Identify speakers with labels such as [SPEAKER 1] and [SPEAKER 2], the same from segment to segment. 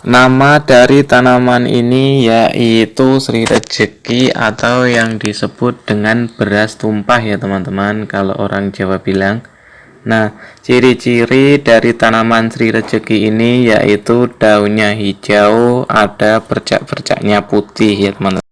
[SPEAKER 1] Nama dari tanaman ini yaitu Sri Rejeki atau yang disebut dengan beras tumpah ya teman-teman, kalau orang Jawa bilang. Nah, ciri-ciri dari tanaman Sri Rejeki ini yaitu daunnya hijau, ada bercak-bercaknya putih ya teman-teman.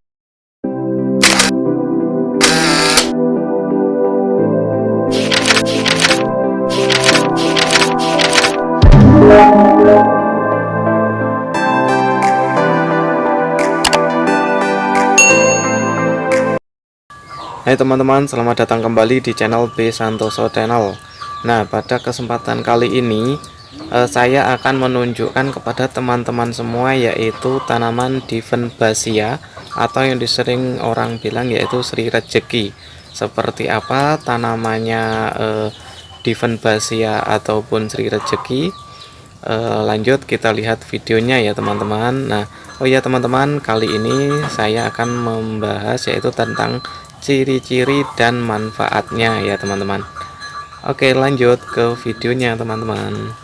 [SPEAKER 1] Hai teman-teman, selamat datang kembali di channel B Santoso Channel. Nah, pada kesempatan kali ini saya akan menunjukkan kepada teman-teman semua yaitu tanaman Divenbasia atau yang disering orang bilang yaitu Sri Rejeki. Seperti apa tanamannya Divenbasia ataupun Sri Rejeki? Lanjut kita lihat videonya ya teman-teman. Nah, oh ya teman-teman, kali ini saya akan membahas yaitu tentang ciri-ciri dan manfaatnya ya teman-teman. Oke, lanjut ke videonya teman-teman.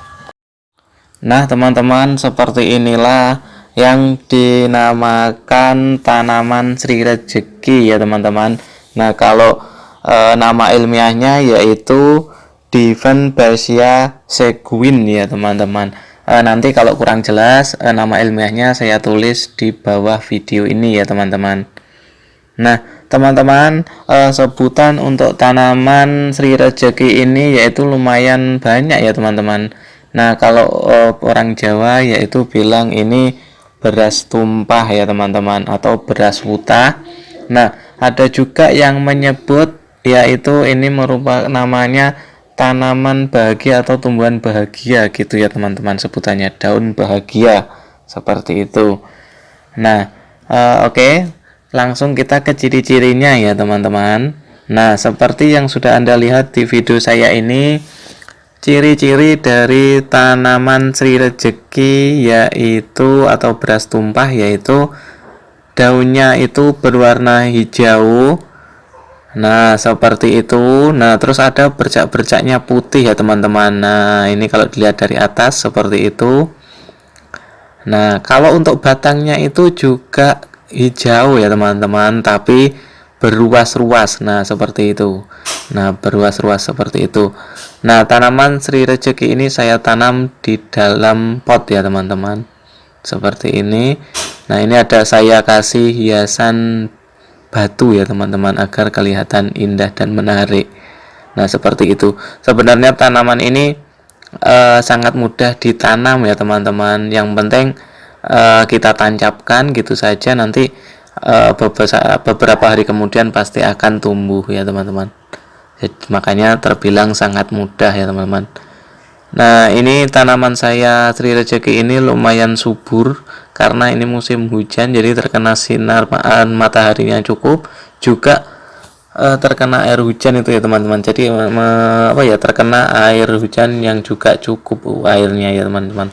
[SPEAKER 1] Nah teman-teman, seperti inilah yang dinamakan tanaman Sri Rejeki ya teman-teman. Nah, kalau nama ilmiahnya yaitu Divenbasia seguin ya teman-teman. Nanti kalau kurang jelas nama ilmiahnya saya tulis di bawah video ini ya teman-teman. Nah teman-teman, sebutan untuk tanaman Sri Rejeki ini yaitu lumayan banyak ya teman-teman. Nah, kalau orang Jawa yaitu bilang ini beras tumpah ya teman-teman, atau beras wuta. Nah, ada juga yang menyebut yaitu ini merupakan namanya tanaman bahagia atau tumbuhan bahagia gitu ya teman-teman, sebutannya daun bahagia seperti itu. Nah, oke. Langsung kita ke ciri-cirinya ya teman-teman. Nah, seperti yang sudah Anda lihat di video saya ini, ciri-ciri dari tanaman Sri Rejeki yaitu atau beras tumpah yaitu daunnya itu berwarna hijau. Nah, seperti itu. Nah, terus ada bercak-bercaknya putih ya teman-teman. Nah, ini kalau dilihat dari atas seperti itu. Nah, kalau untuk batangnya itu juga hijau ya teman-teman, tapi berruas-ruas. Nah, seperti itu. Nah, berruas-ruas seperti itu. Nah, tanaman Sri Rejeki ini saya tanam di dalam pot ya teman-teman, seperti ini. Nah, ini ada saya kasih hiasan batu ya teman-teman, agar kelihatan indah dan menarik. Nah, seperti itu. Sebenarnya tanaman ini sangat mudah ditanam ya teman-teman. Yang penting kita tancapkan gitu saja, nanti beberapa hari kemudian pasti akan tumbuh ya teman-teman. Makanya terbilang sangat mudah ya teman-teman. Nah, ini tanaman saya Sri Rejeki ini lumayan subur karena ini musim hujan, jadi terkena sinar mataharinya cukup, juga terkena air hujan itu ya teman-teman. Jadi terkena air hujan yang juga cukup airnya ya teman-teman.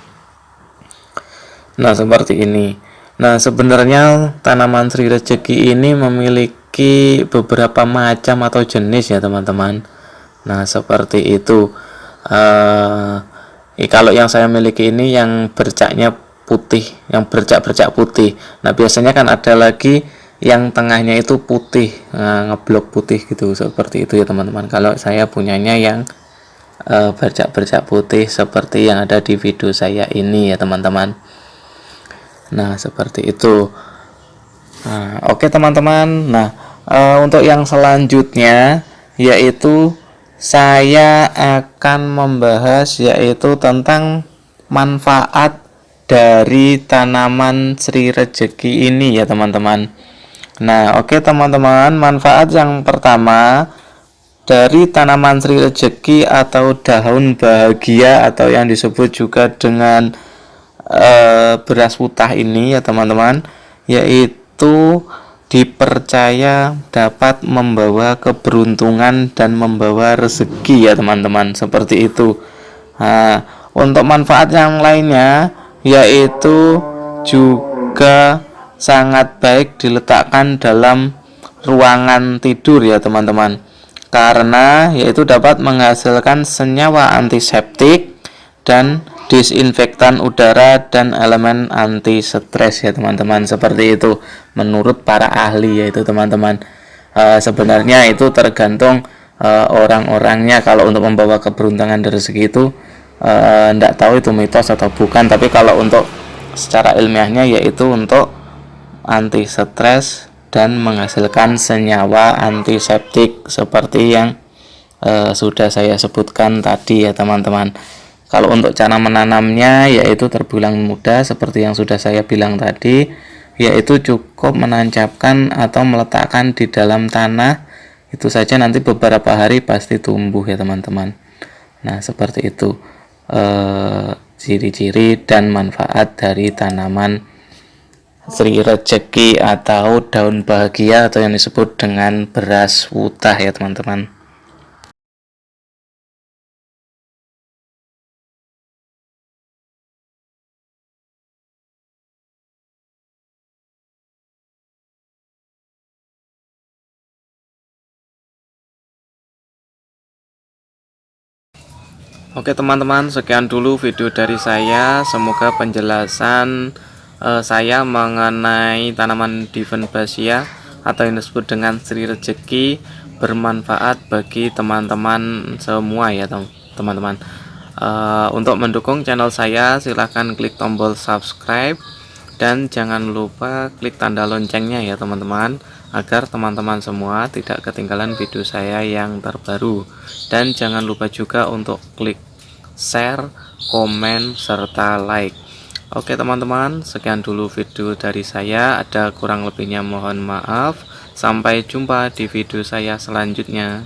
[SPEAKER 1] Nah, seperti ini. Nah, sebenarnya tanaman Sri Rejeki ini memiliki beberapa macam atau jenis ya teman-teman. Nah, seperti itu. Kalau yang saya miliki ini yang bercaknya putih, yang bercak-bercak putih. Nah, biasanya kan ada lagi yang tengahnya itu putih, ngeblok putih gitu, seperti itu ya teman-teman. Kalau saya punyanya yang bercak-bercak putih seperti yang ada di video saya ini ya teman-teman. Nah, seperti itu. Nah, oke teman-teman. Nah, untuk yang selanjutnya yaitu saya akan membahas yaitu tentang manfaat dari tanaman Sri Rejeki ini ya teman-teman. Nah, oke teman-teman, manfaat yang pertama dari tanaman Sri Rejeki atau daun bahagia atau yang disebut juga dengan beras wutah ini ya teman-teman, yaitu dipercaya dapat membawa keberuntungan dan membawa rezeki ya teman-teman, seperti itu. Nah, untuk manfaat yang lainnya yaitu juga sangat baik diletakkan dalam ruangan tidur ya teman-teman, karena yaitu dapat menghasilkan senyawa antiseptik dan disinfektan udara dan elemen anti stres ya teman-teman, seperti itu menurut para ahli yaitu teman-teman. Sebenarnya itu tergantung orang-orangnya. Kalau untuk membawa keberuntungan dari rezeki itu tidak tahu itu mitos atau bukan, tapi kalau untuk secara ilmiahnya yaitu untuk anti stres dan menghasilkan senyawa antiseptik seperti yang sudah saya sebutkan tadi ya teman-teman. Kalau untuk cara menanamnya yaitu terbilang mudah seperti yang sudah saya bilang tadi, yaitu cukup menancapkan atau meletakkan di dalam tanah, itu saja nanti beberapa hari pasti tumbuh ya teman-teman. Nah seperti itu ciri-ciri dan manfaat dari tanaman Sri Rejeki atau daun bahagia atau yang disebut dengan beras wutah ya teman-teman. Oke teman-teman, sekian dulu video dari saya. Semoga penjelasan saya mengenai tanaman Divenbasia atau yang disebut dengan Sri Rejeki bermanfaat bagi teman-teman semua ya teman-teman. Untuk mendukung channel saya silahkan klik tombol subscribe dan jangan lupa klik tanda loncengnya ya teman-teman, agar teman-teman semua tidak ketinggalan video saya yang terbaru. Dan jangan lupa juga untuk klik share, komen, serta like. Oke teman-teman, sekian dulu video dari saya. Ada kurang lebihnya mohon maaf. Sampai jumpa di video saya selanjutnya.